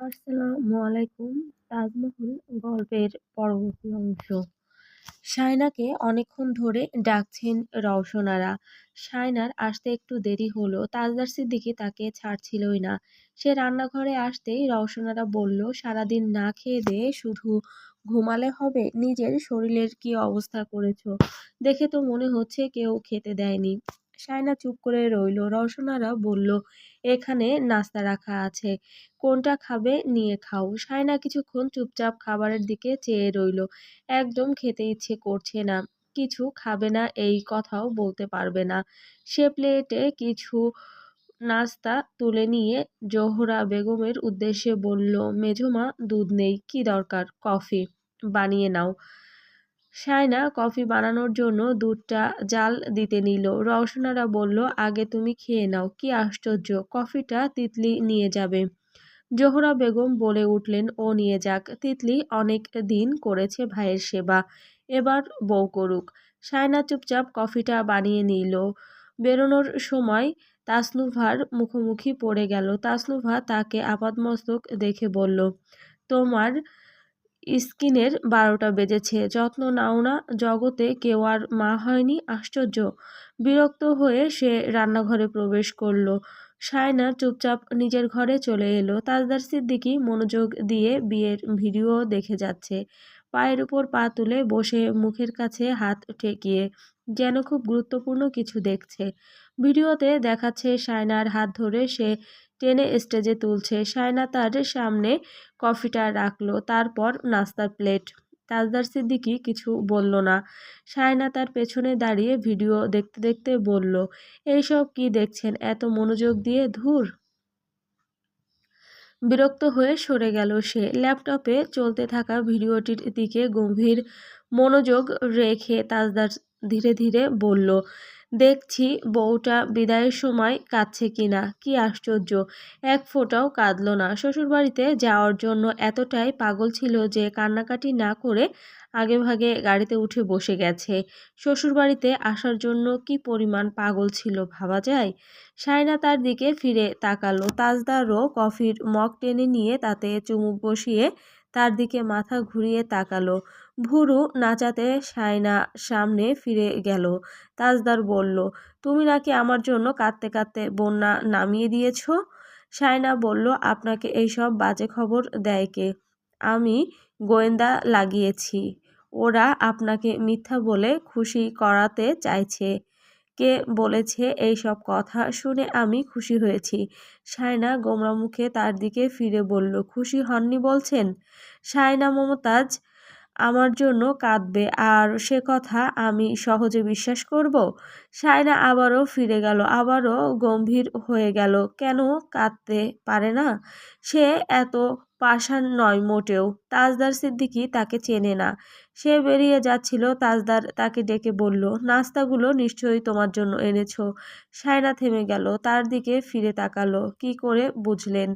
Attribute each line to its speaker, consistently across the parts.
Speaker 1: আসসালামু আলাইকুম। তাজমহল গল্পের পরবর্তী অংশ। শায়নাকে অনেকক্ষণ ধরে ডাকছেন রওশনারা। শায়নার আসতে একটু দেরি হলো, তাজদার সিদ্দিকী তাকে ছাড়ছিলই না। সে রান্নাঘরে আসতেই রওশনারা বলল, সারাদিন না খেয়ে দেয়ে শুধু ঘুমালে হবে? নিজের শরীরের কি অবস্থা করেছো? দেখে তো মনে হচ্ছে কেউ খেতে দেয়নি। শায়না চুপ করে রইল। রওশনারা বলল, এখানে নাস্তা রাখা আছে, কোনটা খাবে নিয়ে খাও। শায়না কিছুক্ষণ চুপচাপ খাবারের দিকে চেয়ে রইল। একদম খেতে ইচ্ছে করছে না, কিছু খাবে না এই কথাও বলতে পারবে না। সে প্লেটে কিছু নাস্তা তুলে নিয়ে জোহরা বেগমের উদ্দেশ্যে বলল, মেজমা দুধ নেই, কি দরকার, কফি বানিয়ে নাও। শায়না কফি বানানোর জন্য দুধটা জাল দিতে নিল। রওশনারা বলল, আগে তুমি খেয়ে নাও। কি আশ্চর্য, কফিটা তিতলি নিয়ে যাবে। জোহরা বেগম বলে উঠলেন, ও নিয়ে যাক, তিতলি অনেক দিন করেছে ভাইয়ের সেবা, এবার বউ করুক। শায়না চুপচাপ কফিটা বানিয়ে নিল। বেরোনোর সময় তাসনুভার মুখোমুখি পড়ে গেল। তাসনুভা তাকে আপাদমস্তক দেখে বলল, তোমার স্কিনের 12টা বেজেছে, যত্ন নাও না? জগতে কেউ আর মা হয়নি? আশ্চর্য। বিরক্ত হয়ে সে রান্নাঘরে প্রবেশ করল। শায়না চুপচাপ নিজের ঘরে চলে এলো। তাজদার সিদ্দিকী মনোযোগ দিয়ে বিয়ের ভিডিও দেখে যাচ্ছে, পায়ের উপর পা তুলে বসে মুখের কাছে হাত ঠেকিয়ে, যেন খুব গুরুত্বপূর্ণ কিছু দেখছে। ভিডিওতে দেখাচ্ছে শায়নার হাত ধরে সে টেনে স্টেজে তুলছে। শায়না তার সামনে কফিটা রাখলো, তারপর নাস্তার প্লেট। তাজদার সিদ্দিকী কিছু বলল না। শায়না তার পেছনে দাঁড়িয়ে ভিডিও দেখতে দেখতে বলল, এইসব কি দেখছেন এত মনোযোগ দিয়ে? ধুর। বিরক্ত হয়ে সরে গেল সে। ল্যাপটপে চলতে থাকা ভিডিওটির দিকে গম্ভীর মনোযোগ রেখে তাজদার ধীরে ধীরে বলল, দেখছি বউটা বিদায়ের সময় কাঁদছে কিনা। কি আশ্চর্য, এক ফোঁটাও কাঁদল না। শ্বশুরবাড়িতে যাওয়ার জন্য এতটাই পাগল ছিল যে কান্নাকাটি না করে আগেভাগে গাড়িতে উঠে বসে গেছে। শ্বশুরবাড়িতে আসার জন্য কি পরিমাণ পাগল ছিল ভাবা যায়। শায়না তার দিকে ফিরে তাকালো। তাজদারও কফির মগ টেনে নিয়ে তাতে চুমুক বসিয়ে তার দিকে মাথা ঘুরিয়ে তাকালো। ভুরু নাচাতে শায়না সামনে ফিরে গেল। তাজদার বলল, তুমি নাকি আমার জন্য কাঁদতে কাঁদতে বন্যা নামিয়ে দিয়েছ? শায়না বলল, আপনাকে এইসব বাজে খবর দেয় কে? আমি গোয়েন্দা লাগিয়েছি, ওরা আপনাকে মিথ্যা বলে খুশি করাতে চাইছে। কে বলেছে এইসব কথা? শুনে আমি খুশি হয়েছি। শায়না গোমরা মুখে তার দিকে ফিরে বলল, খুশি হননি বলছেন? শায়না মমতাজ আমার জন্য কাঁদবে আর সে কথা আমি সহজে বিশ্বাস করব? শায়না আবারও ফিরে গেল, আবারও গম্ভীর হয়ে গেল। কেন কাঁদতে পারে না? সে এত পাষাণ নয় মোটেও। তাজদার সিদ্দিকী তাকে চেনে না। সে বেরিয়ে যাচ্ছিল, তাজদার তাকে ডেকে বলল, নাস্তাগুলো নিশ্চয়ই তোমার জন্য এনেছো। শায়না থেমে গেল, তার দিকে ফিরে তাকালো। কি করে বুঝলেন?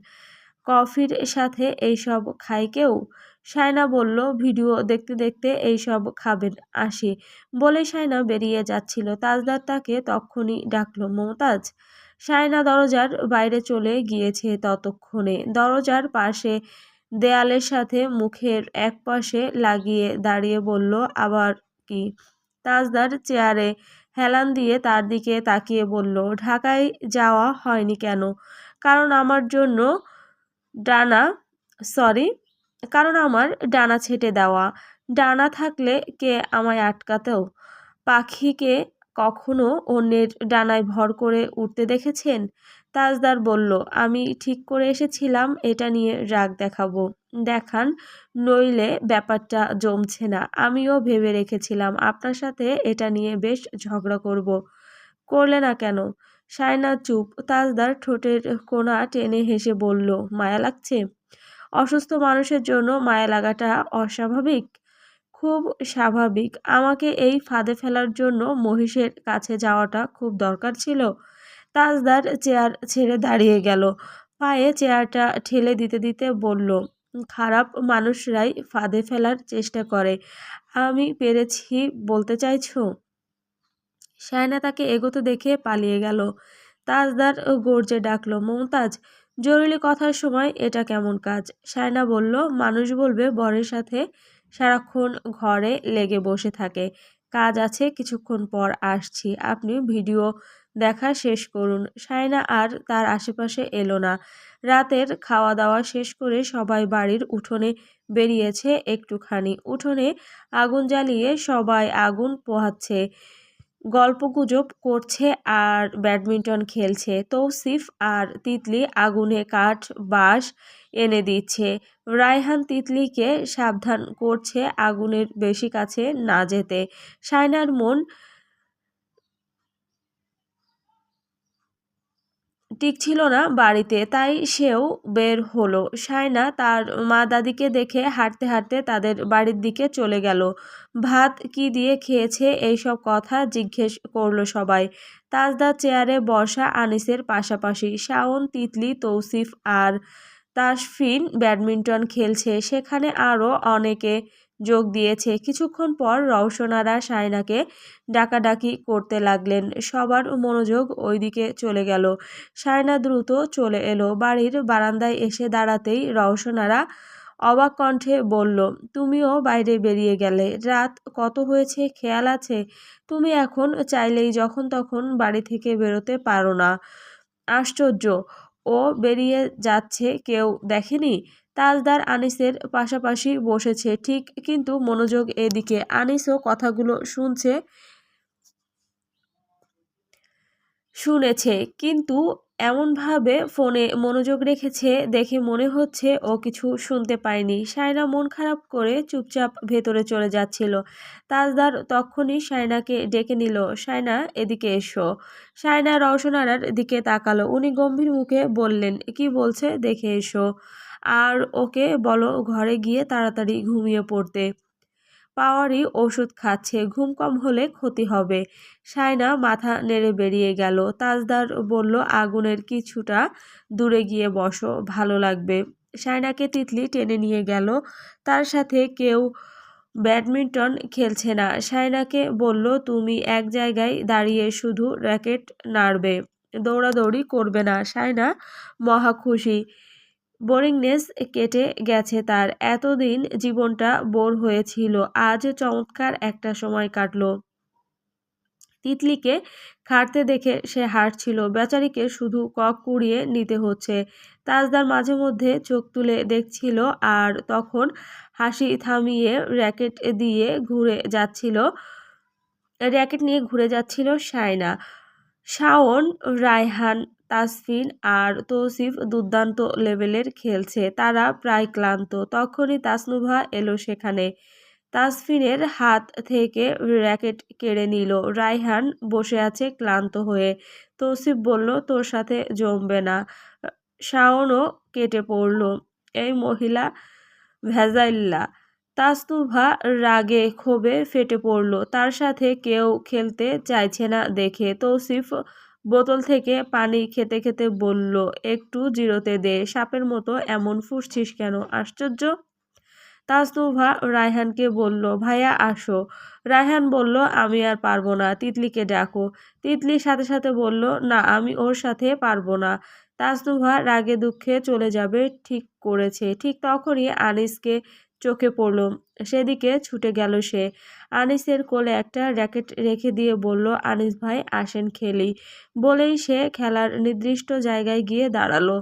Speaker 1: কফির সাথে এইসব খায় কেউ? শায়না বলল, ভিডিও দেখতে দেখতে এইসব খাবেন, আসি। বলে শায়না বেরিয়ে যাচ্ছিল। তাজদার তাকে তক্ষুনি ডাকলো, মমতাজ। শায়না দরজার বাইরে চলে গিয়েছে ততক্ষণে। দরজার পাশে দেয়ালের সাথে মুখের একপাশে লাগিয়ে দাঁড়িয়ে বলল, আবার কি? তাজদার চেয়ারে হেলান দিয়ে তার দিকে তাকিয়ে বলল, ঢাকায় যাওয়া হয়নি কেন? কারণ আমার জন্য ডানা সরি কারণ আমার ডানা ছেঁটে দেওয়া। ডানা থাকলে কে আমায় আটকাতো? পাখিকে কখনো অন্যের ডানায় ভর করে উঠতে দেখেছেন? তাজদার বলল, আমি ঠিক করে এসেছিলাম এটা নিয়ে রাগ দেখাবো। দেখান, নইলে ব্যাপারটা জমছে না। আমিও ভেবে রেখেছিলাম আপনার সাথে এটা নিয়ে বেশ ঝগড়া করব। করলে না কেন? শায়না চুপ। তাজদার ঠোঁটের কোণা টেনে হেসে বলল, মায়া লাগছে? অসুস্থ মানুষের জন্য মায়া লাগাটা অস্বাভাবিক? খুব স্বাভাবিক। আমাকে এই ফাঁদে ফেলার জন্য মহিষের কাছে যাওয়াটা খুব দরকার ছিল? তাজদার চেয়ার ছেড়ে দাঁড়িয়ে গেল, পায়ে চেয়ারটা ঠেলে দিতে দিতে বলল, খারাপ মানুষরাই ফাঁদে ফেলার চেষ্টা করে, আমি পেরেছি বলতে চাইছো? শায়না তাকে এগোতে দেখে পালিয়ে গেল। তাজদার গর্জে ডাকলো, মমতাজ জরুরি কথার সময় এটা কেমন কাজ? সায়না বলল, মানুষ বলবে বরের সাথে সারাক্ষণ ঘরে লেগে বসে থাকে। কাজ আছে, কিছুক্ষণ পর আসছি। আপনি ভিডিও দেখা শেষ করুন। সায়না আর তার আশেপাশে এলো না। রাতের খাওয়া দাওয়া শেষ করে সবাই বাড়ির উঠোনে বেরিয়েছে একটুখানি। উঠোনে আগুন জ্বালিয়ে সবাই আগুন পোহাচ্ছে, গল্পগুজব করছে আর ব্যাডমিন্টন খেলছে। তৌসিফ আর তিতলি আগুনে কাঠ বাঁশ এনে দিচ্ছে। রায়হান তিতলিকে সাবধান করছে আগুনের বেশি কাছে না যেতে। সায়নার মন টিকছিল না বাড়িতে, তাই সেও বের হলো। সায়না তার মা দাদিকে দেখে হাঁটতে হাঁটতে তাদের বাড়ির দিকে চলে গেল। ভাত কি দিয়ে খেয়েছে এইসব কথা জিজ্ঞেস করলো সবাই। তাজদা চেয়ারে বসা আনিসের পাশাপাশি। শাওন, তিতলি, তৌসিফ আর তাসফিন ব্যাডমিন্টন খেলছে। সেখানে আরও অনেকে যোগ দিয়েছে। কিছুক্ষণ পর রওশনারা সায়নাকে ডাকাডাকি করতে লাগলেন। সবার মনোযোগ ওইদিকে চলে গেল। সায়না দ্রুত চলে এলো। বাড়ির বারান্দায় এসে দাঁড়াতেই রওশনারা অবাক কণ্ঠে বলল, তুমিও বাইরে বেরিয়ে গেলে? রাত কত হয়েছে খেয়াল আছে? তুমি এখন চাইলেই যখন তখন বাড়ি থেকে বেরোতে পারো না। আশ্চর্য, ও বেরিয়ে যাচ্ছে কেউ দেখেনি? তাজদার আনিসের পাশাপাশি বসেছে ঠিক, কিন্তু মনোযোগ এদিকে। আনিসও কথাগুলো শুনেছে, কিন্তু এমনভাবে ফোনে মনোযোগ রেখেছে দেখে মনে হচ্ছে ও কিছু শুনতে পায়নি। সায়না মন খারাপ করে চুপচাপ ভেতরে চলে যাচ্ছিল। তাজদার তক্ষুনি সায়নাকে ডেকে নিল, সায়না এদিকে এসো। সায়না রওশনারার দিকে তাকালো। উনি গম্ভীর মুখে বললেন, কি বলছে দেখে এসো। আর ওকে বলো ঘরে গিয়ে তাড়াতাড়ি ঘুমিয়ে পড়তে। পাওয়ারই ওষুধ খাচ্ছে, ঘুম কম হলে ক্ষতি হবে। সায়না মাথা নেড়ে বেরিয়ে গেল। তাজদার বলল, আগুনের কিছুটা দূরে গিয়ে বসো, ভালো লাগবে। সায়নাকে তিতলি টেনে নিয়ে গেল। তার সাথে কেউ ব্যাডমিন্টন খেলছে না। সায়নাকে বলল, তুমি এক জায়গায় দাঁড়িয়ে শুধু র্যাকেট নাড়বে, দৌড়াদৌড়ি করবে না। সায়না মহা খুশি। বোরিংনেস কেটে গেছে তার। এতদিন জীবনটা বোর হয়েছিল, আজ চমৎকার একটা সময় কাটলো। তিতলিকে খাটতে দেখে সে হাসছিল। বেচারিকে শুধু কক কুড়িয়ে নিতে হচ্ছে। তাজদার মাঝে মধ্যে চোখ তুলে দেখছিল, আর তখন হাসি থামিয়ে র্যাকেট নিয়ে ঘুরে যাচ্ছিল সায়না। শাওন, রায়হান, তাসফিন আর তৌসিফ দুর্দান্ত লেভেলের খেলছে। তারা প্রায় ক্লান্ত। তখনই তাসনুভা এলো সেখানে। তাসফিনের হাত থেকে র্যাকেট কেড়ে নিল। রায়হান বসে আছে ক্লান্ত হয়ে। তৌসিফ বলল, তোর সাথে জমবে না। শাওনও কেটে পড়ল, এই মহিলা ভেজাইল্লা। তাসনুভা রাগে ক্ষোভে ফেটে পড়ল, তার সাথে কেউ খেলতে চাইছে না দেখে। তৌসিফ বোতল থেকে পানি খেতে খেতে বলল, একটু জিরোতে দে, সাপের মতো এমন ফুঁসছিস কেন? আশ্চর্য। তাসনুভা রায়হানকে বলল, ভাইয়া আসো। রায়হান বলল, আমি আর পারবো না, তিতলিকে ডাকো। তিতলির সাথে সাথে বলল, না আমি ওর সাথে পারবো না। তাসনুভা রাগে দুঃখে চলে যাবে ঠিক করেছে। ঠিক তখনই আনিসকে চোখে পড়ল। সেদিকে ছুটে গেল সে। আনিসের কোলে একটা র্যাকেট রেখে দিয়ে বলল, আনিস ভাই আসেন খেলি। বলেই সে খেলার নির্দিষ্ট জায়গায় গিয়ে দাঁড়ালো।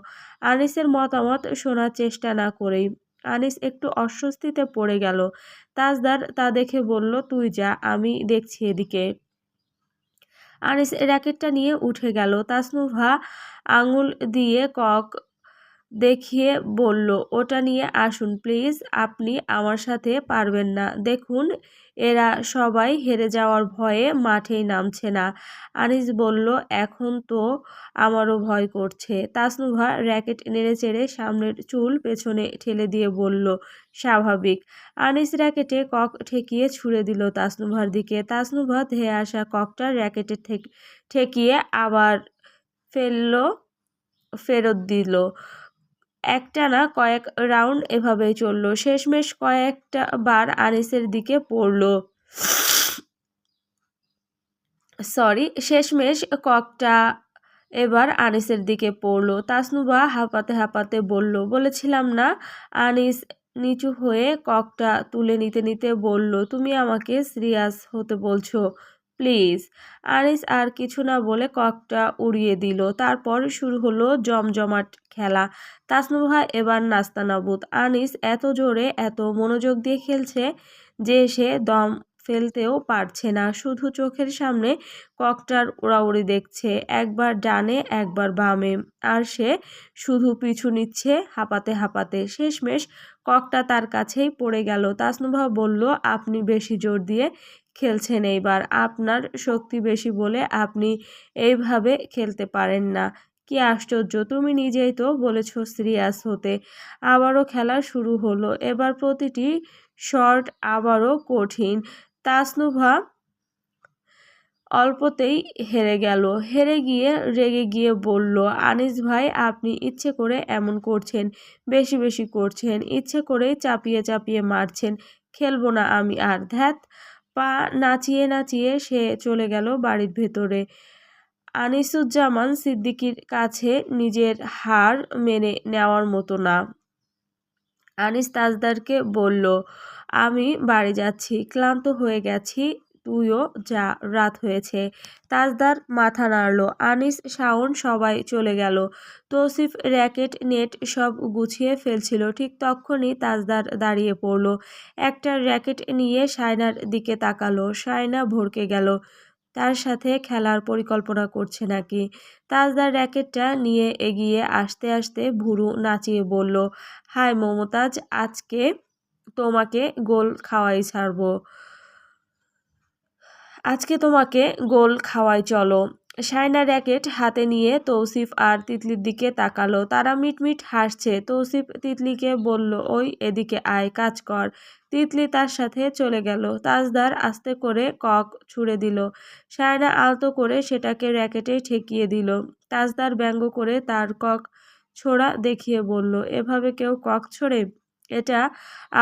Speaker 1: আনিসের মতামত শোনার চেষ্টা না করেই আনিস একটু অস্বস্তিতে পড়ে গেল। তাজদার তা দেখে বলল, তুই যা, আমি দেখছি এদিকে। আনিস র্যাকেটটা নিয়ে উঠে গেল। তাসনুভা আঙুল দিয়ে কক দেখিয়ে বলল, ওটা নিয়ে আসুন প্লিজ, আপনি আমার সাথে পারবেন না। দেখুন এরা সবাই হেরে যাওয়ার ভয়ে মাঠেই নামছে না। আনিস বলল, এখন তো আমারও ভয় করছে। তাসনুভা র্যাকেট নেড়েচেড়ে সামনের চুল পেছনে ঠেলে দিয়ে বলল, স্বাভাবিক। আনিস র্যাকেটে কক ঠেকিয়ে ছুড়ে দিল তাসনুভার দিকে। তাসনুভা ধেয়ে আসা ককটা র্যাকেটে ঠেকিয়ে আবার ফেরত দিল। একটানা কয়েক রাউন্ড এভাবেই চলল। শেষমেশ কয়েকটা বার আনিসের দিকে পড়ল। শেষমেশ ককটা এবার আনিসের দিকে পড়ল। তাসনুভা হাঁপাতে হাঁপাতে বলল, বলেছিলাম না। আনিস নিচু হয়ে ককটা তুলে নিতে নিতে বলল, তুমি আমাকে সিরিয়াস হতে বলছো? প্লিজ। আনিস আর কিছু না বলে ককটা উড়িয়ে দিল। তারপর শুরু হলো জমজমাট খেলা। তাসনুভা এবার নাস্তানাবুদ। আনিস এত জোরে এত মনোযোগ দিয়ে খেলছে যে সে দম ফেলতেও পারছে না। শুধু চোখের সামনে ককটার উড়াউড়ি দেখছে, একবার ডানে একবার বামে, আর সে শুধু পিছু নিচ্ছে হাঁপাতে হাঁপাতে। শেষমেশ ককটা তার কাছেই পড়ে গেল। তাসনুভা বলল, আপনি বেশি জোর দিয়ে খেলছেন এইবার। আপনার শক্তি বেশি বলে আপনি এইভাবে খেলতে পারেন না। কি আশ্চর্য, তুমি নিজেই তো বলেছ সিরিয়াস হতে। আবারও খেলা শুরু হলো। এবার প্রতিটি শট আবারও কঠিন। তাসনুভা অল্পতেই হেরে গেল। হেরে গিয়ে রেগে গিয়ে বলল, আনিস ভাই, আপনি ইচ্ছে করে এমন করছেন, বেশি বেশি করছেন, ইচ্ছে করেই চাপিয়ে চাপিয়ে মারছেন। খেলবো না আমি আর, ধ্যাত। পা নাচিয়ে নাচিয়ে সে চলে গেল বাড়ির ভেতরে। আনিসুজ্জামান সিদ্দিকীর কাছে নিজের হার মেনে নেওয়ার মতো না। আনিস তাজদারকে বলল, আমি বাড়ি যাচ্ছি, ক্লান্ত হয়ে গেছি, তুইও যা, রাত হয়েছে। তাজদার মাথা নাড়ল। আনিস, শাওন সবাই চলে গেল। তৌসিফ র্যাকেট নেট সব গুছিয়ে ফেলছিল। ঠিক তখনই তাজদার দাঁড়িয়ে পড়ল। একটা র্যাকেট নিয়ে শায়নার দিকে তাকালো। শায়না ভড়কে গেল। তার সাথে খেলার পরিকল্পনা করছে নাকি? তাজদার র্যাকেটটা নিয়ে এগিয়ে আসতে আসতে ভুরু নাচিয়ে বলল, হাই মমতাজ, আজকে তোমাকে গোল খাওয়াই ছাড়বো। আজকে তোমাকে গোল খাওয়াই চলো। শায়না র্যাকেট হাতে নিয়ে তৌসিফ আর তিতলির দিকে তাকালো। তারা মিটমিট হাসছে। তৌসিফ তিতলিকে বলল, ওই এদিকে আয়, কাজ কর। তিতলি তার সাথে চলে গেল। তাজদার আস্তে করে কক ছুঁড়ে দিল। শায়না আলতো করে সেটাকে র্যাকেটে ঠেকিয়ে দিল। তাজদার ব্যঙ্গ করে তার কক ছোড়া দেখিয়ে বলল, এভাবে কেউ কক ছোড়ে? এটা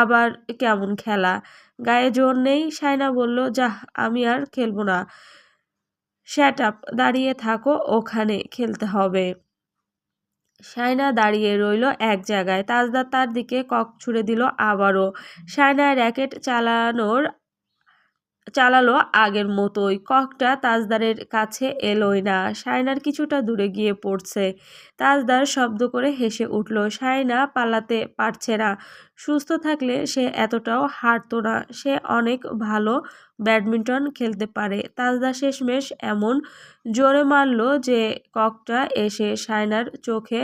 Speaker 1: আবার কেমন খেলা? গায়ে জোর নেই? শায়না বলল, যাহ, আমি আর খেলবো না। শ্যাট আপ, দাঁড়িয়ে থাকো, ওখানে খেলতে হবে। শায়না দাঁড়িয়ে রইল এক জায়গায়। তাজদার তার দিকে কক ছুঁড়ে দিল আবারও। শায়না র্যাকেট চালালো আগের মতোই। ককটা তাজদারের কাছে এলোই না। শায়নার কিছুটা দূরে গিয়ে পড়ছে। তাজদার শব্দ করে হেসে উঠল। শায়না পালাতে পারছে না। সুস্থ থাকলে সে এতটাও হারতো না। সে অনেক ভালো ব্যাডমিন্টন খেলতে পারে। তাজদার শেষমেশ এমন জোরে মারল যে ককটা এসে শায়নার চোখে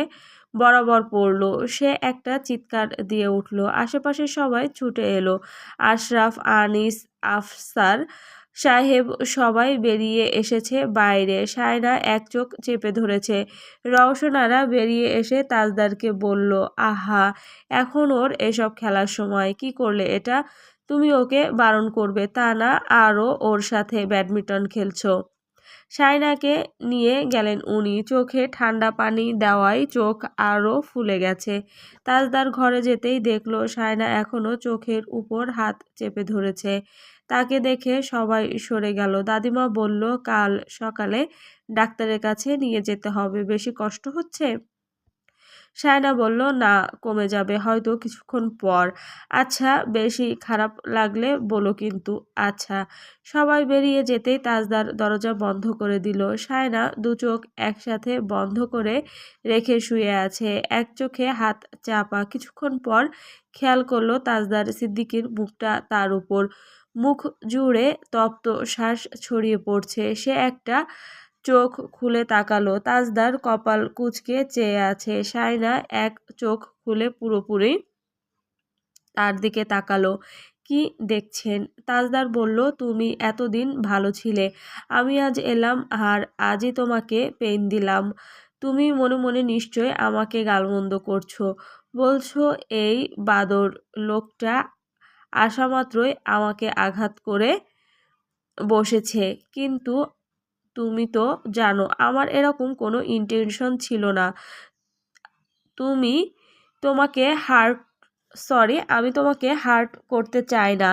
Speaker 1: বরাবর পড়ল। সে একটা চিৎকার দিয়ে উঠল। আশেপাশে সবাই ছুটে এলো। আশরাফ, আনিস, আফসার সাহেব সবাই বেরিয়ে এসেছে বাইরে। শায়না এক চোখ চেপে ধরেছে। রওশনারা বেরিয়ে এসে তাজদারকে বলল, আহা, এখন ওর এসব খেলার সময়? কি করলে এটা? তুমি ওকে বারণ করবে, তা না আরও ওর সাথে ব্যাডমিন্টন খেলছো। শায়নাকে নিয়ে গেলেন উনি। চোখে ঠান্ডা পানি দেওয়ায় চোখ আরও ফুলে গেছে। তাজদার ঘরে যেতেই দেখলো শায়না এখনো চোখের উপর হাত চেপে ধরেছে। তাকে দেখে সবাই সরে গেল। দাদিমা বলল, কাল সকালে ডাক্তারের কাছে নিয়ে যেতে হবে। বেশি কষ্ট হচ্ছে? শায়না বলল, না, কমে যাবে হয়তো কিছুক্ষণ পর। আচ্ছা, বেশি খারাপ লাগলে বলো কিন্তু। আচ্ছা। সবাই বেরিয়ে যেতেই তাজদার দরজা বন্ধ করে দিল। শায়না দু চোখ একসাথে বন্ধ করে রেখে শুয়ে আছে, এক চোখে হাত চাপা। কিছুক্ষণ পর খেয়াল করলো তাজদার সিদ্দিকীর মুখটা তার উপর। মুখ জুড়ে তপ্ত শ্বাস ছড়িয়ে পড়ছে। সে একটা চোখ খুলে তাকালো। তাজদার কপাল কুঁচকে চেয়ে আছে। শায়না এক চোখ খুলে পুরোপুরি তার দিকে তাকালো। কি দেখছেন? তাজদার বলল, তুমি এতদিন ভালো ছিলে, আমি আজ এলাম আর আজই তোমাকে পেইন দিলাম। তুমি মনে মনে নিশ্চয় আমাকে গালমন্দ করছো। বলছো এই বাদর লোকটা আসামাত্রই আমাকে আঘাত করে বসেছে। কিন্তু তুমি তো জানো আমার এরকম কোনো ইন্টেনশন ছিল না। তোমাকে হার্ট সরি, আমি তোমাকে হার্ট করতে চাই না,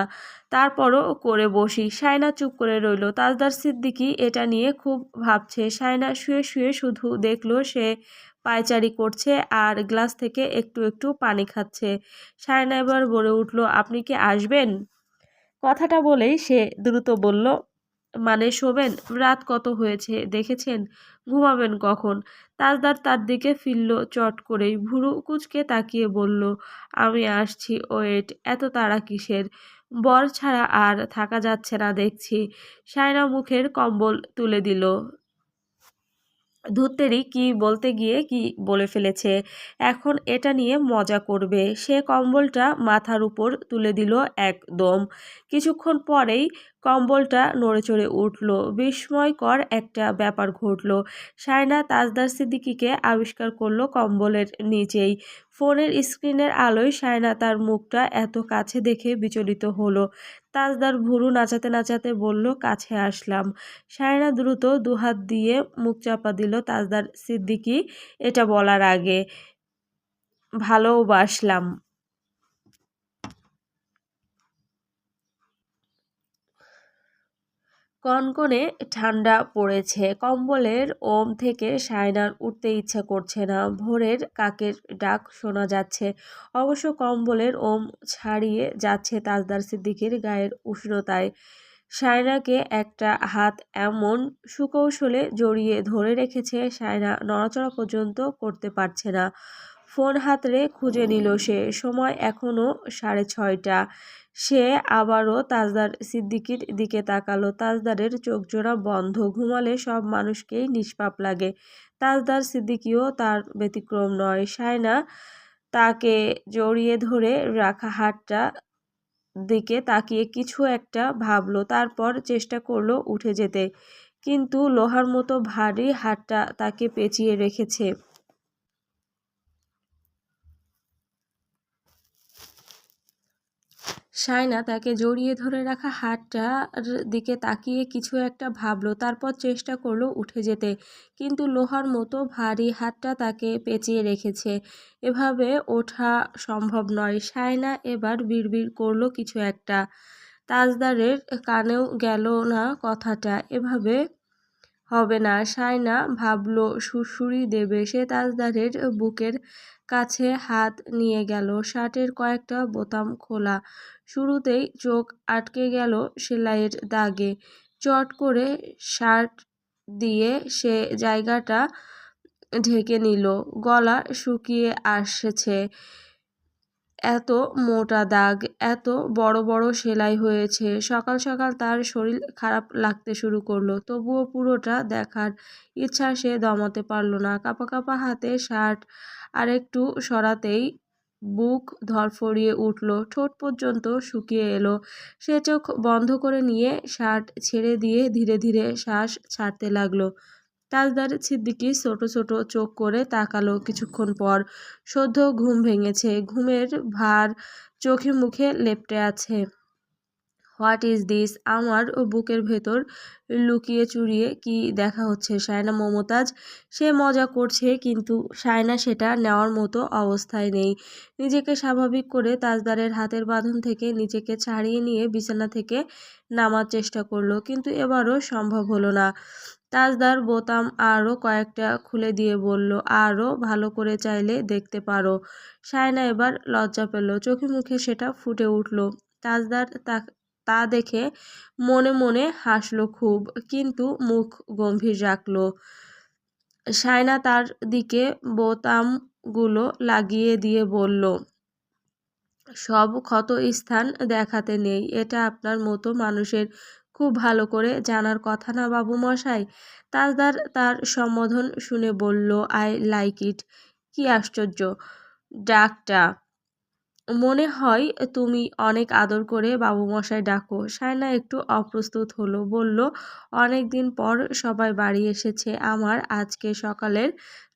Speaker 1: তারপরও করে বসি। শায়না চুপ করে রইল। তাজদার সিদ্দিকী এটা নিয়ে খুব ভাবছে। শায়না শুয়ে শুয়ে শুধু দেখলো সে পায়চারি করছে আর গ্লাস থেকে একটু একটু পানি খাচ্ছে। শায়না এবার বলে উঠল, আপনি কি আসবেন? কথাটা বলেই সে দ্রুত বলল, মানে শোবেন? রাত কত হয়েছে দেখেছেন? ঘুমাবেন কখন? তাজদার তার দিকে ফিরল চট করেই, ভুরু কুঁচকে তাকিয়ে বলল, আমি আসছি, ওয়েট। এত তাড়া কিসের? বর ছাড়া আর থাকা যাচ্ছে না দেখছি। শায়না মুখের কম্বল তুলে দিল। ধুত্তেরি, কি বলতে গিয়ে কি বলে ফেলেছে। এখন এটা নিয়ে মজা করবে। সে কম্বলটা মাথার উপর তুলে দিল একদম। কিছুক্ষণ পরেই কম্বলটা নড়েচড়ে উঠল। বিস্ময়কর একটা ব্যাপার ঘটল। শায়না তাজদার সিদ্দিকীকে আবিষ্কার করলো কম্বলের নিচেই। ফোনের স্ক্রিনের আলোয় শায়না তার মুখটা এত কাছে দেখে বিচলিত হলো। তাজদার ভুরু নাচাতে নাচাতে বলল, কাছে আসলাম। শায়না দ্রুত দুহাত দিয়ে মুখ চাপা দিল তাজদার সিদ্দিকী এটা বলার আগে। ভালোবাসলাম। কনকনে ঠান্ডা পড়েছে। কম্বলের ওম থেকে শায়নার উঠতে ইচ্ছা করছে না। ভোরের কাকের ডাক শোনা যাচ্ছে। অবশ্য কম্বলের ওম ছাড়িয়ে যাচ্ছে তাজদার সিদ্দিকীর গায়ের উষ্ণতায়। শায়নাকে একটা হাত এমন সুকৌশলে জড়িয়ে ধরে রেখেছে, শায়না নড়াচড়া পর্যন্ত করতে পারছে না। ফোন হাতড়ে খুঁজে নিল সে। সময় এখনো 6:30। সে আবারও তাজদার সিদ্দিকীর দিকে তাকালো। তাজদারের চোখজোড়া বন্ধ। ঘুমালে সব মানুষকেই নিষ্পাপ লাগে। তাজদার সিদ্দিকীও তার ব্যতিক্রম নয়। শায়না তাকে জড়িয়ে ধরে রাখা হাতটা দিকে তাকিয়ে কিছু একটা ভাবল, তারপর চেষ্টা করলো উঠে যেতে। কিন্তু লোহার মতো ভারী হাতটা তাকে পেঁচিয়ে রেখেছে। শায়না তাকে জড়িয়ে ধরে রাখা হাতটার দিকে তাকিয়ে কিছু একটা ভাবল, তারপর চেষ্টা করলো উঠে যেতে। কিন্তু লোহার মতো ভারী হাতটা তাকে পেঁচিয়ে রেখেছে। এভাবে ওঠা সম্ভব নয়। শায়না এবার বিড়বিড় করলো কিছু একটা। তাজদারের কানেও গেল না কথাটা। এভাবে হবে না। শায়না ভাবল সুড়সুড়ি দেবে। সে তাজদারের বুকের কাছে হাত নিয়ে গেল। শার্টের কয়েকটা বোতাম খোলা। শুরুতেই চোখ আটকে গেল সেলাইয়ের দাগে। চট করে শার্ট দিয়ে সে জায়গাটা ঢেকে নিল। গলা শুকিয়ে আসছে। এত মোটা দাগ, এত বড় বড় সেলাই হয়েছে। সকাল সকাল তার শরীর খারাপ লাগতে শুরু করলো। তবুও পুরোটা দেখার ইচ্ছা সে দমাতে পারল না। কাঁপা কাঁপা হাতে শার্ট আরেকটু সরাতেই বুক ধড়ফড়িয়ে উঠল। ঠোঁট পর্যন্ত শুকিয়ে এলো। সে চোখ বন্ধ করে নিয়ে শার্ট ছেড়ে দিয়ে ধীরে ধীরে শ্বাস ছাড়তে লাগলো। তাজদার সিদ্দিকী ছোট ছোট চোখ করে তাকালো। কিছুক্ষণ পর সদ্য ঘুম ভেঙেছে। ঘুমের ভার চোখে মুখে লেপ্টে আছে। What is this? আমার বুকের ভেতর লুকিয়ে চুরিয়ে কি দেখা হচ্ছে? শায়না মমতাজ। সে মজা করছে, কিন্তু শায়না সেটা নেওয়ার মতো অবস্থায় নেই। নিজেকে স্বাভাবিক করে তাজদারের হাতের বাঁধন থেকে নিজেকে ছাড়িয়ে নিয়ে বিছানা থেকে নামার চেষ্টা করলো, কিন্তু এবারও সম্ভব হলো না। তাজদার বোতাম আরও কয়েকটা খুলে দিয়ে বলল, আরও ভালো করে চাইলে দেখতে পারো। শায়না এবার লজ্জা পেল। চোখে মুখে সেটা ফুটে উঠল। তাজদার তা দেখে মনে মনে হাসলো খুব, কিন্তু মুখ গম্ভীর রাখল। শায়না তার দিকে বোতামগুলো লাগিয়ে দিয়ে বলল, সব ক্ষত স্থান দেখাতে নেই। এটা আপনার মতো মানুষের খুব ভালো করে জানার কথা না বাবু মশাই? তাজদার তার সম্বোধন শুনে বলল, আই লাইক ইট। কি আশ্চর্য ডাকটা! মনে হয় তুমি অনেক আদর করে বাবু মশাই ডাকো। শায়না একটু অপ্রস্তুত হলো। বলল, অনেক দিন পর সবাই বাড়ি এসেছে, আমার আজকে সকালের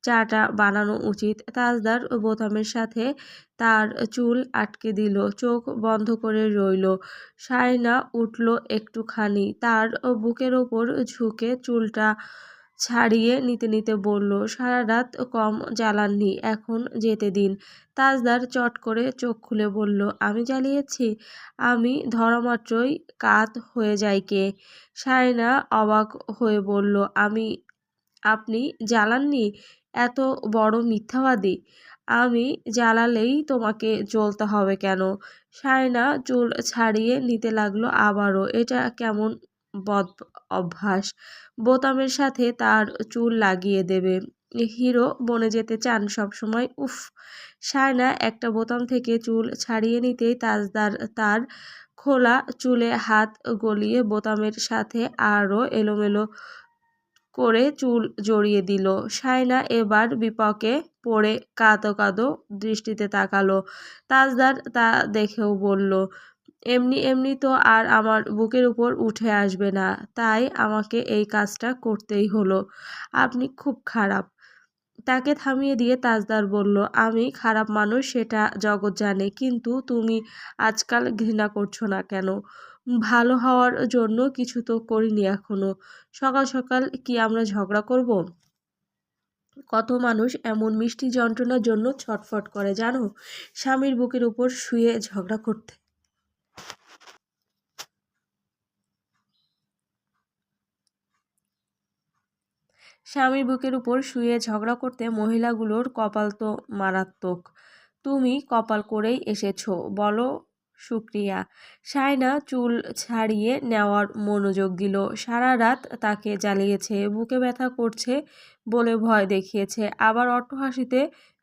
Speaker 1: চাটা বানানো উচিত। তাজদার বোতামের সাথে তার চুল আটকে দিল। চোখ বন্ধ করে রইল। শায়না উঠল একটুখানি। তার বুকের ওপর ঝুঁকে চুলটা ছাড়িয়ে নিতে নিতে বলল, সারা রাত কম জ্বালাননি, এখন যেতে দিন। তাজদার চট করে চোখ খুলে বলল, আমি জ্বালিয়েছি? আমি ধরা মাত্রই কাত হয়ে যায় কে? সায়না অবাক হয়ে বলল, আপনি জ্বালাননি? এত বড় মিথ্যাবাদী! আমি জ্বালালেই তোমাকে জ্বলতে হবে কেন? সায়না চুল ছাড়িয়ে নিতে লাগলো আবারও। এটা কেমন বদ অভ্যাস! বোতামের সাথে তার চুল লাগিয়ে দেবে। হিরো বনে যেতে চান সবসময়? উফ! সায়না একটা বোতাম থেকে চুল ছাড়িয়ে নিতেই তাজদার তার খোলা চুলে হাত গলিয়ে বোতামের সাথে আরও এলোমেলো করে চুল জড়িয়ে দিল। সায়না এবার বিপাকে পড়ে কাঁদো কাঁদো দৃষ্টিতে তাকালো। তাজদার তা দেখেও বলল, এমনি এমনি তো আর আমার বুকের উপর উঠে আসবে না, তাই আমাকে এই কাজটা করতেই হলো। আপনি খুব খারাপ। তাকে থামিয়ে দিয়ে তাজদার বলল, আমি খারাপ মানুষ সেটা জগৎ জানে, কিন্তু তুমি আজকাল ঘৃণা করছো না কেন? ভালো হওয়ার জন্য কিছু তো করিনি এখনো। সকাল সকাল কি আমরা ঝগড়া করব? কত মানুষ এমন মিষ্টি যন্ত্রণার জন্য ছটফট করে জানো? স্বামীর বুকের উপর শুয়ে ঝগড়া করতে। স্বামীর বুকের উপর শুয়ে ঝগড়া করতে মহিলাগুলোর কপাল তো মারাত্মক। তুমি কপাল করেই এসেছো, বলো শুক্রিয়া। সায়না চুল ছাড়িয়ে নেওয়ার মনোযোগ দিল। সারা রাত তাকে জ্বালিয়েছে, বুকে ব্যথা করছে বলে ভয় দেখিয়েছে, আবার অট্টহাসিতে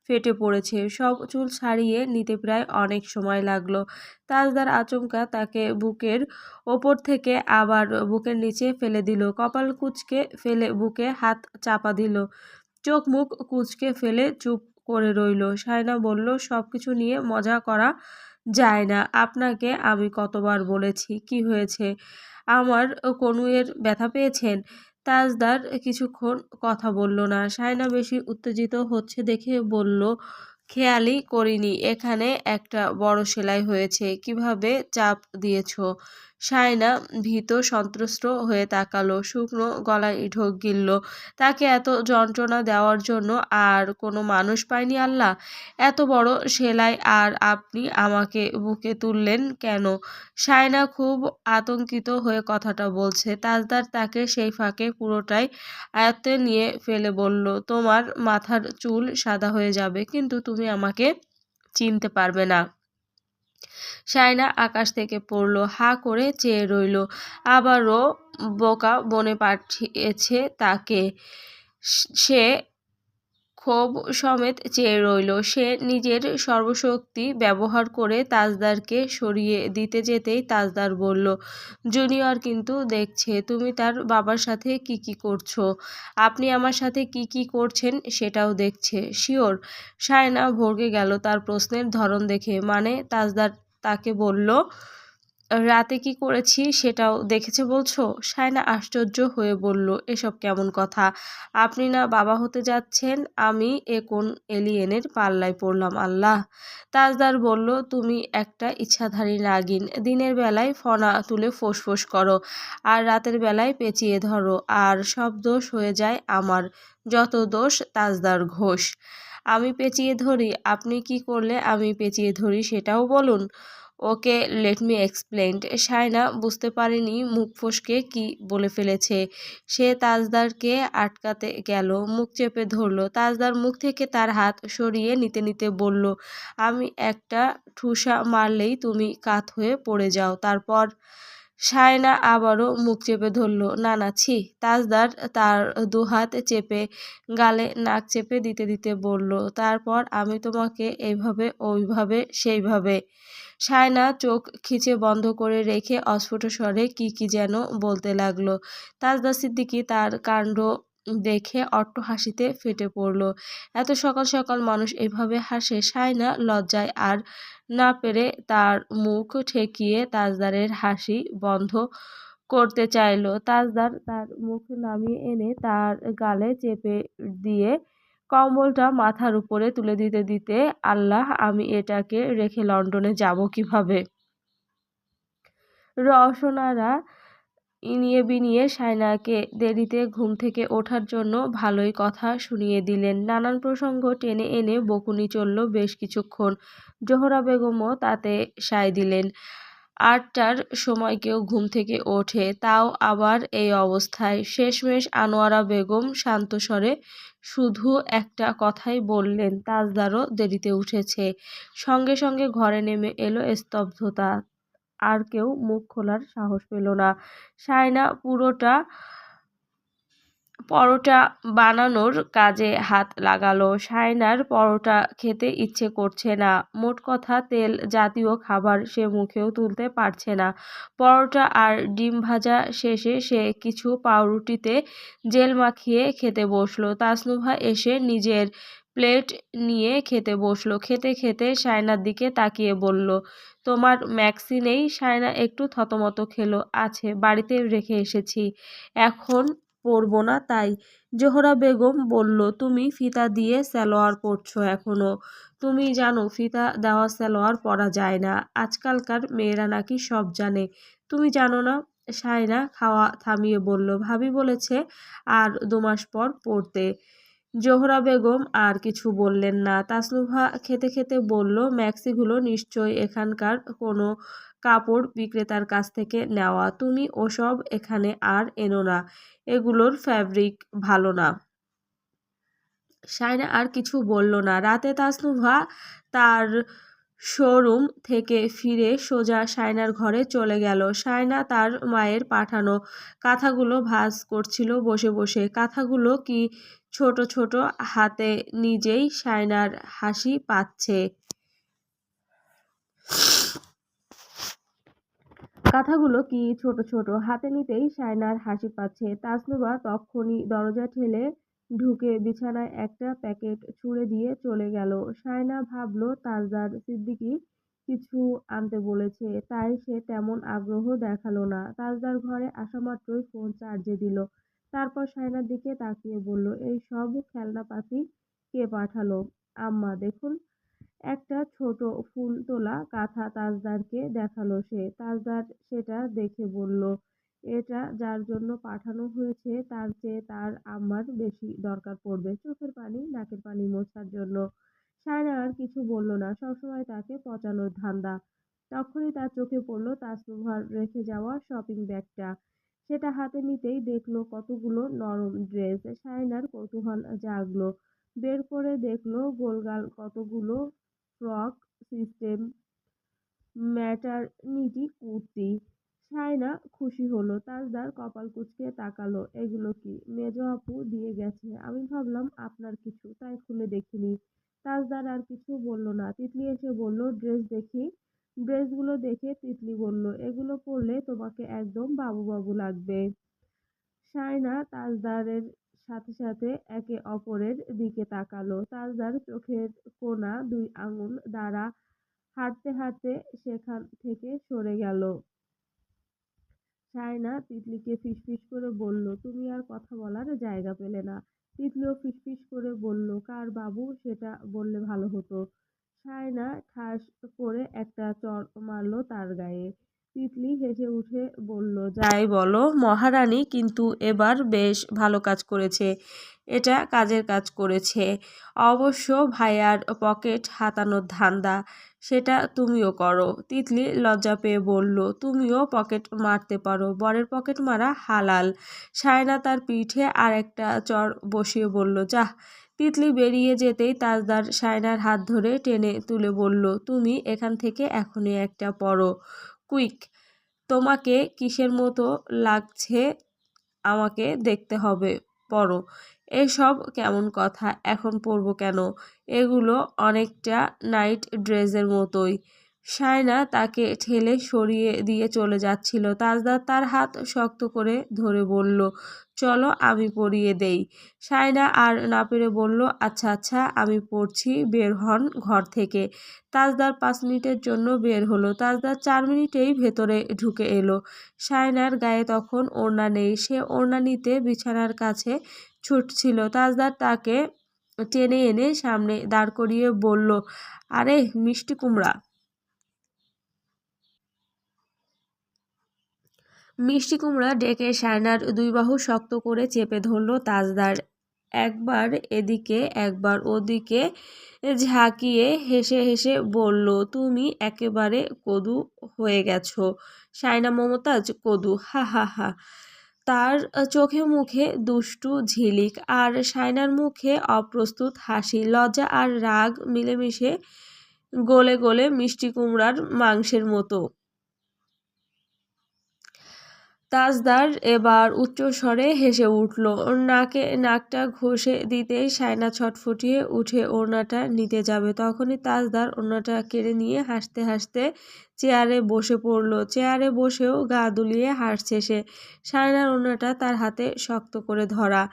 Speaker 1: ফেটে পড়েছে। সব চুল ছাড়িয়ে নিতে প্রায় অনেক সময় লাগলো। তাজদার আচমকা তাকে বুকের ওপর থেকে আবার বুকের নিচে ফেলে দিল। কপাল কুঁচকে ফেলে বুকে হাত চাপা দিল। চোখ মুখ কুঁচকে ফেলে চুপ করে রইল। সায়না বলল, সবকিছু নিয়ে মজা করা যায় না। আপনাকে আমি কতবার বলেছি? কি হয়েছে? আমার কনুইয়ের ব্যথা পেয়েছেন? তাজদার কিছুক্ষণ কথা বলল না। সায়না বেশি উত্তেজিত হচ্ছে দেখে বলল, খেয়ালই করিনি এখানে একটা বড় সেলাই হয়েছে। কিভাবে চাপ দিয়েছো? সায়না ভীত সন্ত্রস্ত হয়ে তাকালো, শুকনো গলায় ঢোক গিলল। তাকে এত যন্ত্রণা দেওয়ার জন্য আর কোনো মানুষ পায়নি আল্লাহ? এত বড় সেলাই, আর আপনি আমাকে বুকে তুললেন কেন? সায়না খুব আতঙ্কিত হয়ে কথাটা বলছে। তাজদার তাকে সেই ফাঁকে পুরোটাই আয়ত্তে নিয়ে ফেলে বলল, তোমার মাথার চুল সাদা হয়ে যাবে, কিন্তু তুমি আমাকে চিনতে পারবে না। সায়না আকাশ থেকে পড়ল, হাঁ করে চেয়ে রইল। আবারও বোকা বনে পাঠিয়েছে তাকে। সে ক্ষোভ সমেত চেয়ে রইল। সে নিজের সর্বশক্তি ব্যবহার করে তাজদারকে সরিয়ে দিতে যেতেই তাজদার বলল, জুনিয়র কিন্তু দেখছে তুমি তার বাবার সাথে কি কি করছো। আপনি আমার সাথে কি কি করছেন সেটাও দেখছে। শিওর? সায়না ভড়কে গেল তার প্রশ্নের ধরন দেখে। মানে? তাজদার তাকে বলল, রাতে কি করেছি সেটাও দেখেছে বলছো? সায়না আশ্চর্য হয়ে বলল, এসব কেমন কথা? আপনি না বাবা হতে যাচ্ছেন, আমি এ কোন এলিয়েনের পাল্লায় পড়লাম আল্লাহ? তাজদার বলল, তুমি একটা ইচ্ছাধারী নাগিন। দিনের বেলায় ফনা তুলে ফোঁস করো, আর রাতের বেলায় পেঁচিয়ে ধরো, আর সব দোষ হয়ে যায় আমার। যত দোষ তাজদার ঘোষ। আমি পেঁচিয়ে ধরি? আপনি কি করলে আমি পেঁচিয়ে ধরি সেটাও বলুন। ওকে, লেট মি এক্সপ্লেইন। সায়না বুঝতে পারেনি মুখ ফসকে কি বলে ফেলেছে। সে তাজদারকে আটকাতে গেল, মুখ চেপে ধরল। তাজদার মুখ থেকে তার হাত সরিয়ে নিতে নিতে বলল, আমি একটা ঠুসা মারলেই তুমি কাত হয়ে পড়ে যাও, তারপর? সায়না আবারও মুখ চেপে ধরল। না না, ছি। তাজদার তার দুহাত চেপে গালে নাক চেপে দিতে দিতে বলল, তারপর আমি তোমাকে এইভাবে ওইভাবে সেইভাবে। সায়না চোখ খিচে বন্ধ করে রেখে অস্ফুট স্বরে কি কি যেন বলতে লাগলো। তাজদার সিদ্দিকী তার কাণ্ড দেখে অট্টহাসিতে ফেটে পড়ল। এত সকাল সকাল মানুষ এভাবে হাসে? সায়না লজ্জায় আর না পেরে তার মুখ ঠেকিয়ে তাজদারের হাসি বন্ধ করতে চাইল। তাজদার তার মুখ নামিয়ে এনে তার গালে চেপে দিয়ে কম্বলটা মাথার উপরে তুলে দিতে দিতে, আল্লাহ, আমি এটাকে রেখে লন্ডনে যাব কিভাবে? রওশনারা ইনিয়ে বিনিয়ে শায়নাকে দেরিতে ঘুম থেকে ওঠার জন্য ভালোই কথা শুনিয়ে দিলেন। নানান প্রসঙ্গ টেনে এনে বকুনি চলল বেশ কিছুক্ষণ। জোহরা বেগমও তাতে সায় দিলেন। ৮টার সময় কেউ ঘুম থেকে ওঠে, তাও আবার এই অবস্থায়। শেষমেশ আনোয়ারা বেগম শান্ত স্বরে শুধু একটা কথাই বললেন, তাজদারও দেরিতে উঠেছে। সঙ্গে সঙ্গে ঘরে নেমে এলো স্তব্ধতা। আর কেউ মুখ খোলার সাহস পেল না। শায়না পরোটা বানানোর কাজে হাত লাগালো। শায়নার পরোটা খেতে ইচ্ছে করছে না। মোট কথা তেল জাতীয় খাবার সে মুখেও তুলতে পারছে না। পরোটা আর ডিম ভাজা শেষে সে কিছু পাউরুটিতে জেল মাখিয়ে খেতে বসলো। তাসনুভা এসে নিজের প্লেট নিয়ে খেতে বসলো। খেতে খেতে শায়নার দিকে তাকিয়ে বলল, তোমার ম্যাক্সি নেই? শায়না একটু থতমত খেলো। আছে, বাড়িতে রেখে এসেছি, এখন পরব না তাই। জোহরা বেগম বলল, তুমি ফিতা দিয়ে সালোয়ার পরছো এখনো? তুমি জানো ফিতা দেওয়া সালোয়ার পরা যায় না। আজকালকার মেয়েরা নাকি সব জানে, তুমি জানো না? শায়না খাওয়া থামিয়ে বলল, ভাবি বলেছে আর ২ মাস পর পরতে। জোহরা বেগম আর কিছু বললেন না। তাসনুভা খেতে খেতে বলল, ম্যাক্সিগুলো নিশ্চয়ই এখানকার কোনো কাপড় বিক্রেতার কাছ থেকে নেওয়া। তুমি ওসব এখানে আর এনো না, এগুলোর ফ্যাব্রিক ভালো না। শায়না আর কিছু বলল না। রাতে তাসনুভা তার শোরুম থেকে ফিরে সোজা শায়নার ঘরে চলে গেল। শায়না তার মায়ের পাঠানো কাঁথাগুলো ভাঁজ করছিল বসে বসে। কাঁথাগুলো কি ছোট ছোট, হাতে নিজেই শায়নার হাসি পাচ্ছে। কাঁথাগুলো কি ছোট ছোট, হাতে নিতেই শায়নার হাসি পাচ্ছে। তাসনুভা তক্ষুনি দরজা ঠেলে ঢুকে বিছানায় একটা প্যাকেট ছুঁড়ে দিয়ে চলে গেল। শায়না ভাবল তাজদার সিদ্দিকী কিছু আনতে বলেছে, তাই সে তেমন আগ্রহ দেখালো না। তাজদার ঘরে আসা মাত্রই ফোন চার্জে দিল। তারপর শায়নার দিকে তাকিয়ে বলল, এই সব খেলনাপাতি কে পাঠালো? আম্মা দেখুন। একটা ছোট ফুল তোলা কাঁথা তাজদারকে দেখালো সে। তাজদার সেটা দেখে বলল, এটা যার জন্য পাঠানো হয়েছে তার চেয়ে তার আম্মার বেশি দরকার পড়বে চোখের পানি নাকের পানি মোছার জন্য। শায়না আর কিছু বলল না, সবসময় তাকে পচানোর ধান্দা। তখনই তার চোখে পড়ল তাসনুভার রেখে যাওয়া শপিং ব্যাগটা। সেটা হাতে নিতেই দেখলো কতগুলো নরম ড্রেস। শায়নার কৌতূহল জাগলো। বের করে দেখলো গোলগাল কতগুলো frock, system, maternity kurti. Saina খুশি হলো। তাজদার কপাল কুঁচকে তাকালো, এগুলো কি? মেজো আপু দিয়ে গেছে, আমি ভাবলাম আপনার কিছু, তাই খুলে দেখিনি। তাজদার আর কিছু বলল না। তিতলি এসে বলল, ড্রেস দেখি। ড্রেসগুলো দেখে তিতলি বলল, এগুলো পরলে তোমাকে একদম বাবু বাবু লাগবে। শায়না তাজদারের সাথে সাথে একে অপরের দিকে তাকালো। তাজদার চোখের কোনা ২ আঙুল দ্বারা হাঁটতে হাঁটতে সেখান থেকে সরে গেল। শায়না তিতলিকে ফিসফিস করে বলল, তুমি আর কথা বলার জায়গা পেলে না। তিতলিও ফিসফিস করে বলল, কার বাবু সেটা বললে ভালো হতো। শায়না ঠাস করে একটা চড় মারল তার গায়ে। তিতলি হেসে উঠে বলল, যাই বলো মহারানী, কিন্তু এবার বেশ ভালো কাজ করেছে। এটা কাজের কাজ করেছে। অবশ্য ভাইয়ার পকেট হাতানোর ধান্দা, সেটা তুমিও করো। তিতলি লজ্জা পেয়ে বলল, তুমিও পকেট মারতে পারো, বরের পকেট মারা হালাল। শায়না তার পিঠে আর একটা চড় বসিয়ে বলল, যাহ। তিতলি বেরিয়ে যেতেই তাজদার শায়নার হাত ধরে টেনে তুলে বলল, তুমি এখান থেকে এখনই একটা পরো, কুইক। তোমাকে কিসের মতো লাগছে আমাকে দেখতে হবে, পরো। এসব কেমন কথা, এখন পরবো কেন? এগুলো অনেকটা নাইট ড্রেসের মতোই। শায়না তাকে ঠেলে সরিয়ে দিয়ে চলে যাচ্ছিল। তাজদার তার হাত শক্ত করে ধরে বলল, চলো আমি পরিয়ে দেই। শায়না আর না পেরে বলল, আচ্ছা আচ্ছা আমি পড়ছি, বের হন ঘর থেকে। তাজদার ৫ মিনিটের জন্য বের হলো। তাজদার ৪ মিনিটেই ভেতরে ঢুকে এলো। শায়নার গায়ে তখন ওড়না নেই। সে ওড়না নিতে বিছানার কাছে ছুটছিল। তাজদার তাকে টেনে এনে সামনে দাঁড় করিয়ে বলল, আরে মিষ্টি কুমড়া, মিষ্টি কুমড়া ডেকে সায়নার দুই বাহু শক্ত করে চেপে ধরল তাজদার। একবার এদিকে একবার ওদিকে ঝাঁকিয়ে হেসে হেসে বলল, তুমি একেবারে কদু হয়ে গেছো সায়না মমতাজ, কদু, হা হা হা। তার চোখে মুখে দুষ্টু ঝিলিক, আর সায়নার মুখে অপ্রস্তুত হাসি। লজ্জা আর রাগ মিলেমিশে গলে গলে মিষ্টি কুমড়ার মাংসের মতো। তাজদার এবার উচ্চস্বরে হেসে উঠল। নাকটা ঘষে দিতেই সায়না ছটফটিয়ে উঠে ওড়নাটা নিতে যাবে, তখনই তাজদার ওড়নাটা কেড়ে নিয়ে হাসতে হাসতে চেয়ারে বসে পড়ল। চেয়ারে বসেও গা দুলিয়ে হাসছে সে। সায়নার ওড়নাটা তার হাতে শক্ত করে ধরা।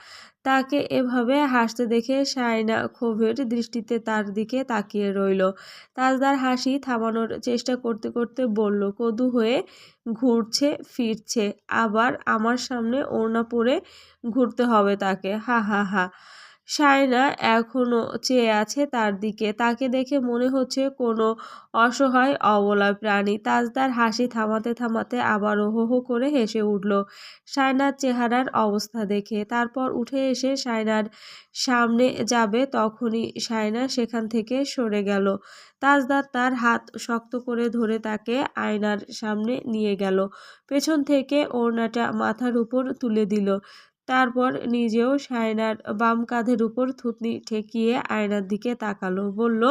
Speaker 1: তাকে এভাবে হাসতে দেখে সায়না ক্ষোভের দৃষ্টিতে তার দিকে তাকিয়ে রইল। তাজদার হাসি থামানোর চেষ্টা করতে করতে বলল, কদু হয়ে ঘুরছে ফিরছে, আবার আমার সামনে ওড়না পরে ঘুরতে হবে তাকে, হা হা হা। সায়না এখনো চেয়ে আছে তার দিকে। তাকে দেখে মনে হচ্ছে কোনো অসহায় অবলা প্রাণী। তাজদার হাসি থামাতে থামাতে আবারও হো হো করে হেসে উঠল সায়নার চেহারার অবস্থা দেখে। তারপর উঠে এসে সায়নার সামনে যাবে, তখনই সায়না সেখান থেকে সরে গেল। তাজদার তার হাত শক্ত করে ধরে তাকে আয়নার সামনে নিয়ে গেল। পেছন থেকে ওড়নাটা মাথার উপর তুলে দিল। তারপর নিজেও সায়নার বাম কাঁধের উপর থুতনি ঠেকিয়ে আয়নার দিকে তাকালো। বলল,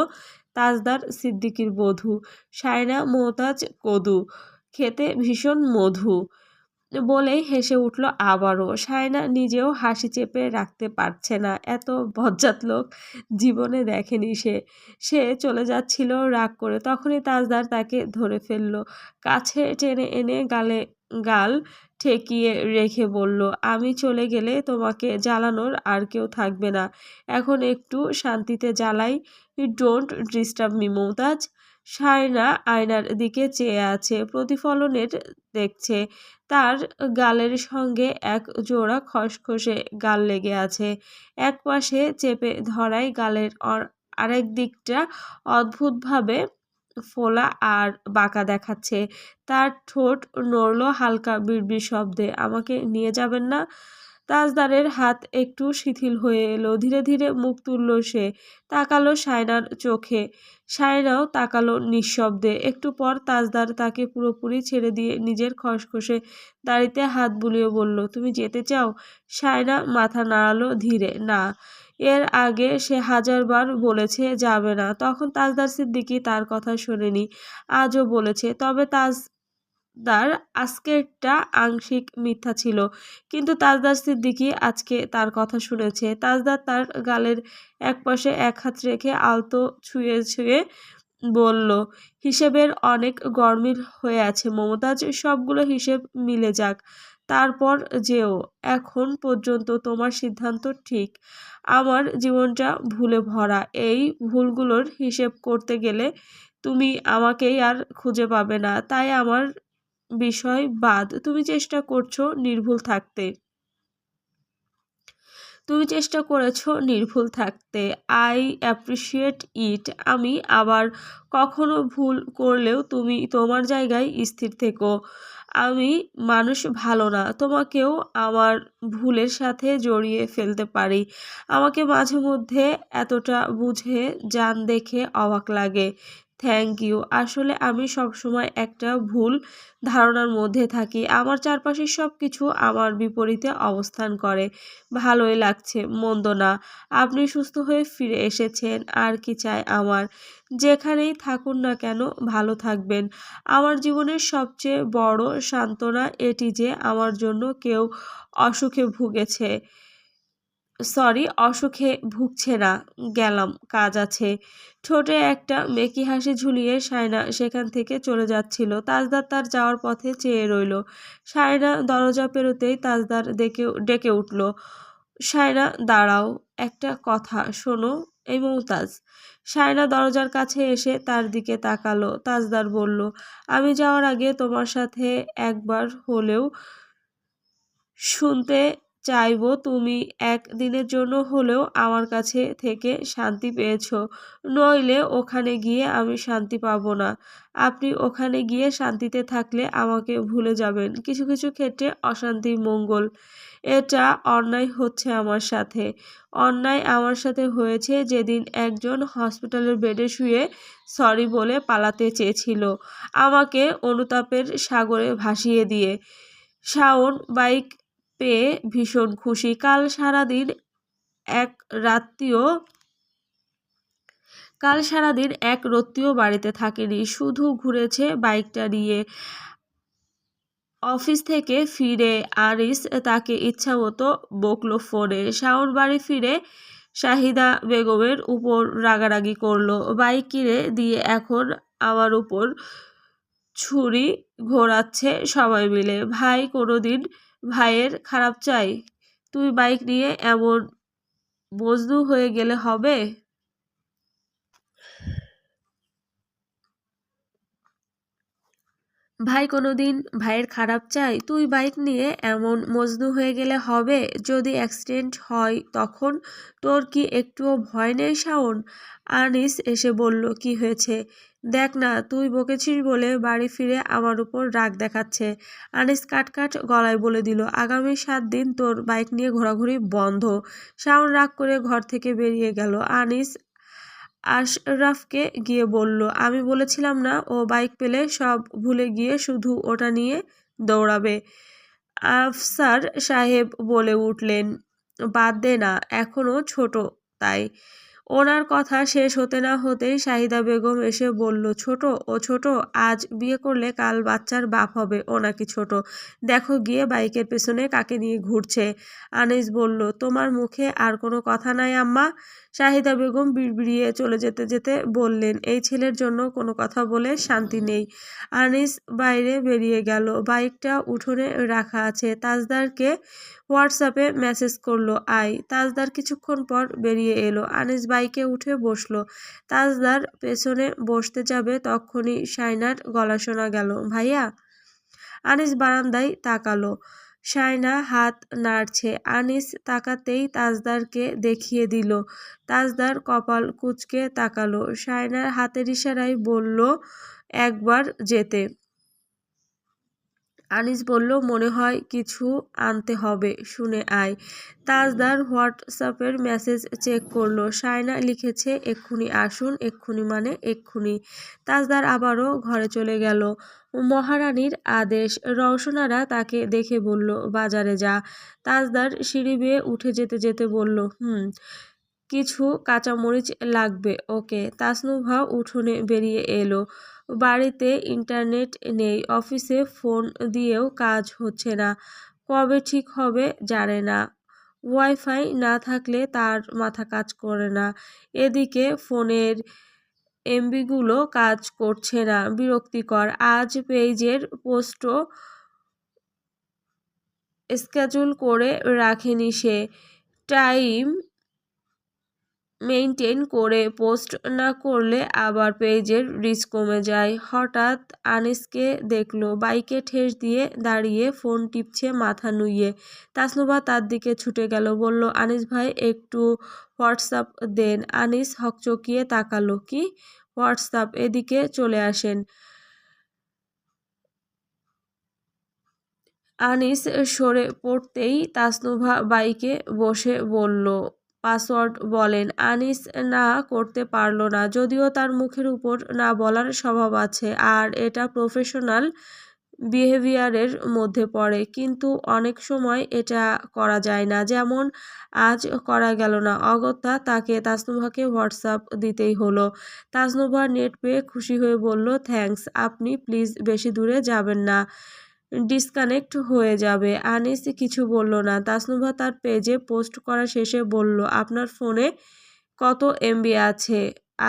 Speaker 1: তাজদার সিদ্দিকীর বধূ সায়না মমতাজ, কদু, খেতে ভীষণ মধু। বলেই হেসে উঠল আবারও। সায়না নিজেও হাসি চেপে রাখতে পারছে না। এত বজ্জাত লোক জীবনে দেখেনি সে। সে চলে যাচ্ছিল রাগ করে, তখনই তাজদার তাকে ধরে ফেলল। কাছে টেনে এনে গাল ঠেকিয়ে রেখে বলল, আমি চলে গেলে তোমাকে জ্বালানোর আর কেউ থাকবে না। এখন একটু শান্তিতে জ্বালাই। Don't disturb me Mumtaz. Saina আয়নার দিকে চেয়ে আছে, প্রতিফলনের দেখছে। তার গালের সঙ্গে এক জোড়া খসখসে গাল লেগে আছে। এক পাশে চেপে ধরায় গালের আরেক দিকটা অদ্ভুতভাবে ফোলা আর বাঁকা দেখাচ্ছে। তার ঠোঁট নড়ল হালকা বিড়বিড় শব্দে। আমাকে নিয়ে যাবেন না? তাজদারের হাত একটু শিথিল হয়ে এলো। ধীরে ধীরে মুখ তুলল সে। তাকালো সায়নার চোখে। সায়নাও তাকালো নিঃশব্দে। একটু পর তাজদার তাকে পুরোপুরি ছেড়ে দিয়ে নিজের খসখসে দাড়িতে হাত বুলিয়ে বলল, তুমি যেতে চাও? সায়না মাথা নাড়ালো ধীরে, না। এর আগে সে হাজারবার বলেছে যাবে না, তখন তাজদার সিদ্দিকী তার কথা শোনেনি। আজও বলেছে, তবে তাজদার আজকেরটা আংশিক মিথ্যা ছিল। কিন্তু তাজদার সিদ্দিকী আজকে তার কথা শুনেছে। তাজদার তার গালের একপাশে এক হাত রেখে আলতো ছুঁয়ে ছুঁয়ে বলল, হিসেবের অনেক গরমিল হয়ে আছে মমতাজ, সবগুলো হিসেব মিলে যাক, তারপর যেও। এখন পর্যন্ত তোমার সিদ্ধান্ত ঠিক। আমার জীবনটা ভুলে ভরা। এই ভুলগুলোর হিসেব করতে গেলে তুমি আমাকেই আর খুঁজে পাবে না। তাই আমার বিষয় বাদ। তুমি চেষ্টা করছো নির্ভুল থাকতে। তুমি চেষ্টা করেছো নির্ভুল থাকতে। I appreciate it. আমি আবার কখনো ভুল করলেও তুমি তোমার জায়গায় স্থির থেকো। আমি মানুষ ভালো না, তোমাকেও আমার ভুলের সাথে জড়িয়ে ফেলতে পারি। আমাকে মাঝে মধ্যে এতটা বুঝে যান দেখে অবাক লাগে। Thank you. আসলে আমি সবসময় একটা ভুল ধারণার মধ্যে থাকি। আমার চারপাশের সব কিছু আমার বিপরীতে অবস্থান করে। ভালোই লাগছে, মন্দ না। আপনি সুস্থ হয়ে ফিরে এসেছেন, আর কি চাই আমার? যেখানেই থাকুন না কেন ভালো থাকবেন। আমার জীবনের সবচেয়ে বড় সান্ত্বনা এটি যে আমার জন্য কেউ অসুখে অসুখে ভুগছে না। গেলাম, কাজ আছে। ঠোঁটে একটা মেকি হাসি ঝুলিয়ে সায়না সেখান থেকে চলে যাচ্ছিল। তাজদার তার যাওয়ার পথে চেয়ে রইল। সায়না দরজা পেরোতেই তাজদার ডেকে উঠল, সায়না দাঁড়াও, একটা কথা শোনো। এই মমতাজ। সায়না দরজার কাছে এসে তার দিকে তাকালো। তাজদার বলল, আমি যাওয়ার আগে তোমার সাথে একবার হলেও শুনতে চাইবো তুমি একদিনের জন্য হলেও আমার কাছে থেকে শান্তি পেয়েছো, নইলে ওখানে গিয়ে আমি শান্তি পাবো না। আপনি ওখানে গিয়ে শান্তিতে থাকলে আমাকে ভুলে যাবেন। কিছু কিছু ক্ষেত্রে অশান্তি মঙ্গল। এটা অন্যায় হচ্ছে আমার সাথে। অন্যায় আমার সাথে হয়েছে যেদিন একজন হসপিটালের বেডে শুয়ে সরি বলে পালাতে চেয়েছিল, আমাকে অনুতাপের সাগরে ভাসিয়ে দিয়ে। শাওন বাইক পেয়ে ভীষণ খুশি। এক রাত্রিও কাল সারাদিন এক রত্তিও বাড়িতে থাকেনি, শুধু ঘুরেছে বাইকটা নিয়ে। অফিস থেকে ফিরে আনিস তাকে ইচ্ছামতো বকলো ফোনে। শাওন বাড়ি ফিরে শাহিদা বেগমের উপর রাগারাগি করলো, বাইক কিনে দিয়ে এখন আমার উপর ছুরি ঘোরাচ্ছে সবাই মিলে। ভাই কোনোদিন ভাইয়ের খারাপ চাই? তুই বাইক নিয়ে এমন মজনু হয়ে গেলে হবে? ভাই কোনোদিন ভাইয়ের খারাপ চাই? তুই বাইক নিয়ে এমন মজনু হয়ে গেলে হবে? যদি অ্যাক্সিডেন্ট হয় তখন তোর কি একটুও ভয় নেই শাওন? আনিস এসে বলল, কি হয়েছে? দেখ না, তুই বকেছিস বলে বাড়ি ফিরে আমার উপর রাগ দেখাচ্ছে। আনিস কাট গলায় বলে দিল, আগামী 7 দিন তোর বাইক নিয়ে ঘোরাঘুরি বন্ধ। শাওন রাগ করে ঘর থেকে বেরিয়ে গেল। আনিস আশরাফকে গিয়ে বলল, আমি বলেছিলাম না ও বাইক পেলে সব ভুলে গিয়ে শুধু ওটা নিয়ে দৌড়াবে? আফসার সাহেব বলে উঠলেন, বাদ দে না, এখনো ছোট তাই। ওনার কথা শেষ হতে না হতেই শাহিদা বেগম এসে বলল, ছোট? ও ছোট? আজ বিয়ে করলে কাল বাচ্চার বাপ হবে, ও নাকি ছোট? দেখো গিয়ে বাইকের পেছনে কাকে নিয়ে ঘুরছে। আনিস বলল, তোমার মুখে আর কোনো কথা নাই আম্মা? শাহিদা বেগম বিড়বিড়িয়ে চলে যেতে যেতে বললেন, এই ছেলের জন্য কোনো কথা বলে শান্তি নেই। আনিস বাইরে বেরিয়ে গেল। বাইকটা উঠোনে রাখা আছে। তাজদারকে হোয়াটসঅ্যাপে মেসেজ করলো, আয়। তাজদার কিছুক্ষণ পর বেরিয়ে এলো। আনিস বাইকে উঠে বসলো। তাজদার পেছনে বসতে যাবে তখনই শাইনার গলা শোনা গেল, ভাইয়া। আনিস বারান্দায় তাকালো। শায়না হাত নাড়ছে। আনিস তাকাতেই তাজদারকে দেখিয়ে দিল। তাজদার কপাল কুঁচকে তাকালো। শায়নার হাতের ইশারায় বলল, একবার যেতে। আনিস বলল, মনে হয় কিছু আনতে হবে, শুনে আয়। তাজদার হোয়াটসঅ্যাপের মেসেজ চেক করলো। শায়না লিখেছে, এক্ষুনি আসুন। এক্ষুনি মানে এক্ষুনি। তাজদার আবারও ঘরে চলে গেল। মহারানীর আদেশ। রওশনারা তাকে দেখে বলল, বাজারে যা। তাজদার সিঁড়ি বেয়ে উঠে যেতে যেতে বলল, কিছু কাঁচামরিচ লাগবে। ওকে। তাসনুভা উঠোনে বেরিয়ে এলো। বাড়িতে ইন্টারনেট নেই, অফিসে ফোন দিয়েও কাজ হচ্ছে না, কবে ঠিক হবে জানে না। ওয়াইফাই না থাকলে তার মাথা কাজ করে না। এদিকে ফোনের এমবিগুলো কাজ করছে না, বিরক্তিকর। আজ পেজের পোস্টও স্কেজুল করে রাখেনি সে। টাইম মেইনটেইন করে পোস্ট না করলে আবার পেজের রিচ কমে যায়। হঠাৎ আনিসকে দেখলো, বাইকে ঠেস দিয়ে দাঁড়িয়ে ফোন টিপছে মাথা নুইয়ে। তাসনুভা তার দিকে ছুটে গেল, বলল, আনিস ভাই একটু হোয়াটসঅ্যাপ দেন। আনিস হকচকিয়ে তাকালো, কি হোয়াটসঅ্যাপ? এদিকে চলে আসেন। আনিস সরে পড়তেই তাসনুভা বাইকে বসে বলল, পাসওয়ার্ড বলেন। আনিস না করতে পারল না, যদিও তার মুখের উপর না বলার স্বভাব আছে আর এটা প্রফেশনাল বিহেভিয়ারের মধ্যে পড়ে, কিন্তু অনেক সময় এটা করা যায় না, যেমন আজ করা গেল না। অগত্যা তাকে তাসনুভাকে হোয়াটসঅ্যাপ দিতেই হলো। তাসনুভা নেট পেয়ে খুশি হয়ে বলল, থ্যাঙ্কস, আপনি প্লিজ বেশি দূরে যাবেন না, ডিসকানেক্ট হয়ে যাবে। আনিস কিছু বলল না। তাসনুভা তার পেজে পোস্ট করা শেষে বলল, আপনার ফোনে কত এমবি আছে?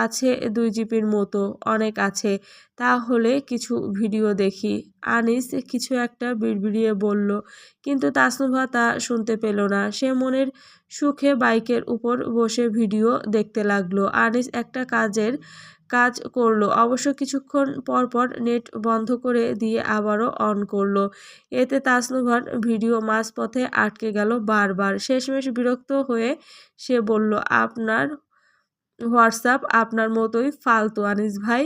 Speaker 1: আছে 2 জিবির মতো। অনেক আছে, তাহলে কিছু ভিডিও দেখি। আনিস কিছু একটা বিড়বিড়িয়ে বলল, কিন্তু তাসনুভা তা শুনতে পেল না। সে মনের সুখে বাইকের উপর বসে ভিডিও দেখতে লাগলো। আনিস একটা কাজ করলো। অবশ্য কিছুক্ষণ পর নেট বন্ধ করে দিয়ে আবারও অন করলো। এতে তাসনুভার ভিডিও মাঝপথে আটকে গেল বারবার। শেষমেশ বিরক্ত হয়ে সে বলল, আপনার হোয়াটসঅ্যাপ আপনার মতোই ফালতু আনিস ভাই,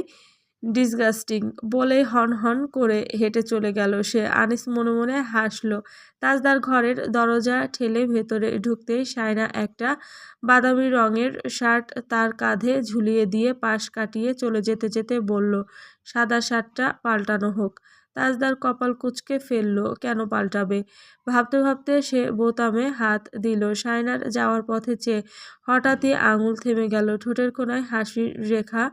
Speaker 1: ডিসগাস্টিং বলেই হন করে হেঁটে চলে গেল সে। আনিস মনে মনে হাসলো। তাজদার ঘরের দরজা ঠেলে ভেতরে ঢুকতেই শায়না একটা বাদামি রঙের শার্ট তার কাঁধে ঝুলিয়ে দিয়ে পাশ কাটিয়ে চলে যেতে বলল, সাদা শার্টটা পাল্টানো হোক। তাজদার কপাল কুঁচকে ফেলল। কেন পাল্টাবে? ভাবতে সে বোতামে হাত দিল। শায়নার যাওয়ার পথে চেয়ে হঠাৎই আঙুল থেমে গেল। ঠোঁটের কোণায় হাসির রেখা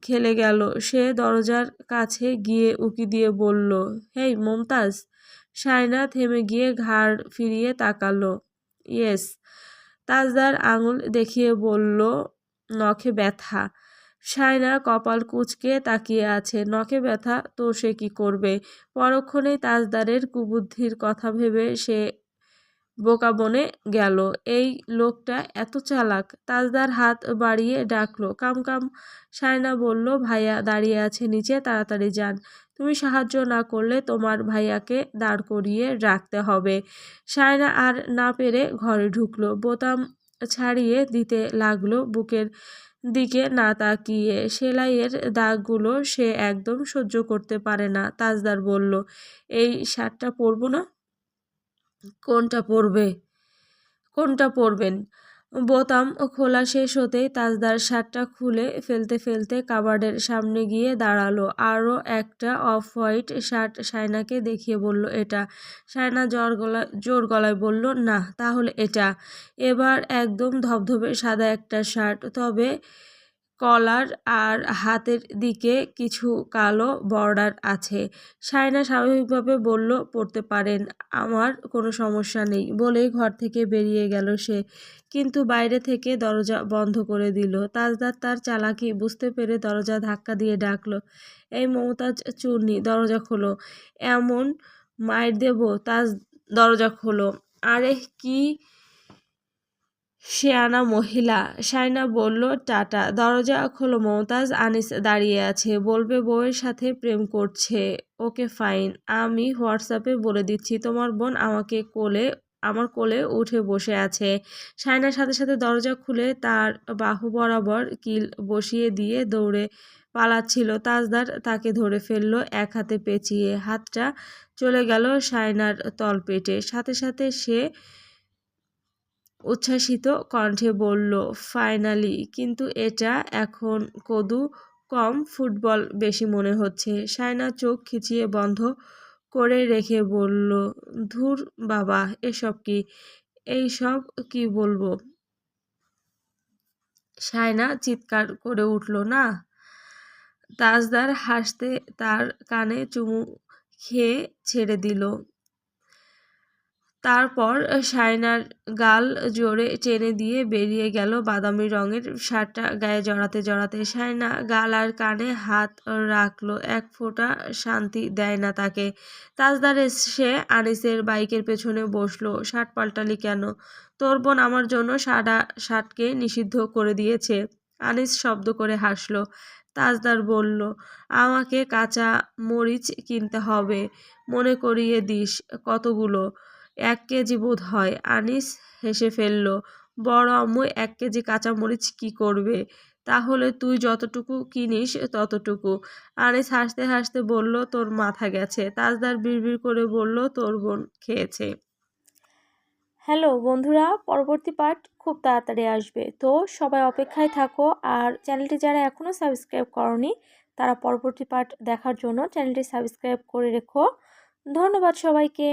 Speaker 1: খেলে গেল। সে দরজার কাছে গিয়ে উকি দিয়ে বলল, হেই মমতাজ। শায়না থেমে গিয়ে ঘাড় ফিরিয়ে তাকালো। ইয়েস। তাজদার আঙুল দেখিয়ে বলল, নখে ব্যথা। শায়না কপাল কুঁচকে তাকিয়ে আছে। নখে ব্যথা তো সে কি করবে? পরক্ষণেই তাজদারের কুবুদ্ধির কথা ভেবে সে বোকা বনে গেল। এই লোকটা এত চালাক। তাজদার হাত বাড়িয়ে ডাকলো, কাম। শায়না বলল, ভাইয়া দাঁড়িয়ে আছে নিচে, তাড়াতাড়ি যান। তুমি সাহায্য না করলে তোমার ভাইয়াকে দাঁড় করিয়ে রাখতে হবে। শায়না আর না পেরে ঘরে ঢুকলো। বোতাম ছাড়িয়ে দিতে লাগলো, বুকের দিকে না তাকিয়ে। সেলাইয়ের দাগগুলো সে একদম সহ্য করতে পারে না। তাজদার বলল, এই শার্টটা পরবো না। কোনটা পরবেন? বোতাম খোলা শেষ হতেই তাজদার শার্টটা খুলে ফেলতে কাবার্ডের সামনে গিয়ে দাঁড়ালো। আরও একটা অফ হোয়াইট শার্ট শায়নাকে দেখিয়ে বলল, এটা। শায়না জোর গলায় বলল, না। তাহলে এটা। এবার একদম ধবধবে সাদা একটা শার্ট, তবে কলার আর হাতের দিকে কিছু কালো বর্ডার আছে। শায়না স্বাভাবিকভাবে বলল, পড়তে পারেন, আমার কোনো সমস্যা নেই বলেই ঘর থেকে বেরিয়ে গেল সে। কিন্তু বাইরে থেকে দরজা বন্ধ করে দিল। তাজদার তার চালাকি বুঝতে পেরে দরজা ধাক্কা দিয়ে ডাকলো, এই মমতাজ চূর্ণী, দরজা খোলো। এমন মাইর দেব, তাজ দরজা খোলো। আরে কি শেয়ানা মহিলা। শায়না বলল, টাটা। দরজা খোলো মমতাজ। আনিস দাঁড়িয়ে আছে, বলবে বউয়ের সাথে প্রেম করছে। ওকে ফাইন, আমি হোয়াটসঅ্যাপে বলে দিচ্ছি। তোমার বোন আমার কোলে উঠে বসে আছে। শায়নার সাথে দরজা খুলে তার বাহু বরাবর কিল বসিয়ে দিয়ে দৌড়ে পালাচ্ছিল। তাজদার তাকে ধরে ফেললো এক হাতে পেঁচিয়ে। হাতটা চলে গেল শায়নার তলপেটে। সাথে সে উচ্ছ্বাসিত কণ্ঠে বলল, ফাইনালি। কিন্তু এটা এখন কদু কম, ফুটবল বেশি মনে হচ্ছে। শায়না চোখ খিচিয়ে বন্ধ করে রেখে বলল, ধুর বাবা, এইসব কি বলবো? শায়না চিৎকার করে উঠল, না। তাজদার হাসতে তার কানে চুমু খেয়ে ছেড়ে দিল। তারপর শায়নার গাল জোরে টেনে দিয়ে বেরিয়ে গেল বাদামি রঙের শার্টটা গায়ে জড়াতে। শায়না গাল আর কানে হাত রাখলো। এক ফোঁটা শান্তি দেয় না তাকে। তাজদার এসে আনিসের বাইকের পেছনে বসলো। শার্ট পাল্টালি কেন? তোর বোন আমার জন্য সাদা শার্টকে নিষিদ্ধ করে দিয়েছে। আনিস শব্দ করে হাসলো। তাজদার বলল, আমাকে কাঁচা মরিচ কিনতে হবে, মনে করিয়ে দিস। কতগুলো? 1 কেজি বোধ হয়। আনিস হেসে ফেলল। বড় আম্মু 1 কেজি কাঁচামরিচ কি করবে? তাহলে তুই যতটুকু কিনিস ততটুকু। আনিস হাসতে বলল, তোর মাথা গেছে। তাজদার বিড়বিড় করে বলল, তোর বোন খেয়েছে। হ্যালো বন্ধুরা, পরবর্তী পার্ট খুব তাড়াতাড়ি আসবে, তো সবাই অপেক্ষায় থাকো। আর চ্যানেলটি যারা এখনও সাবস্ক্রাইব করনি তারা পরবর্তী পার্ট দেখার জন্য চ্যানেলটি সাবস্ক্রাইব করে রেখো। ধন্যবাদ সবাইকে।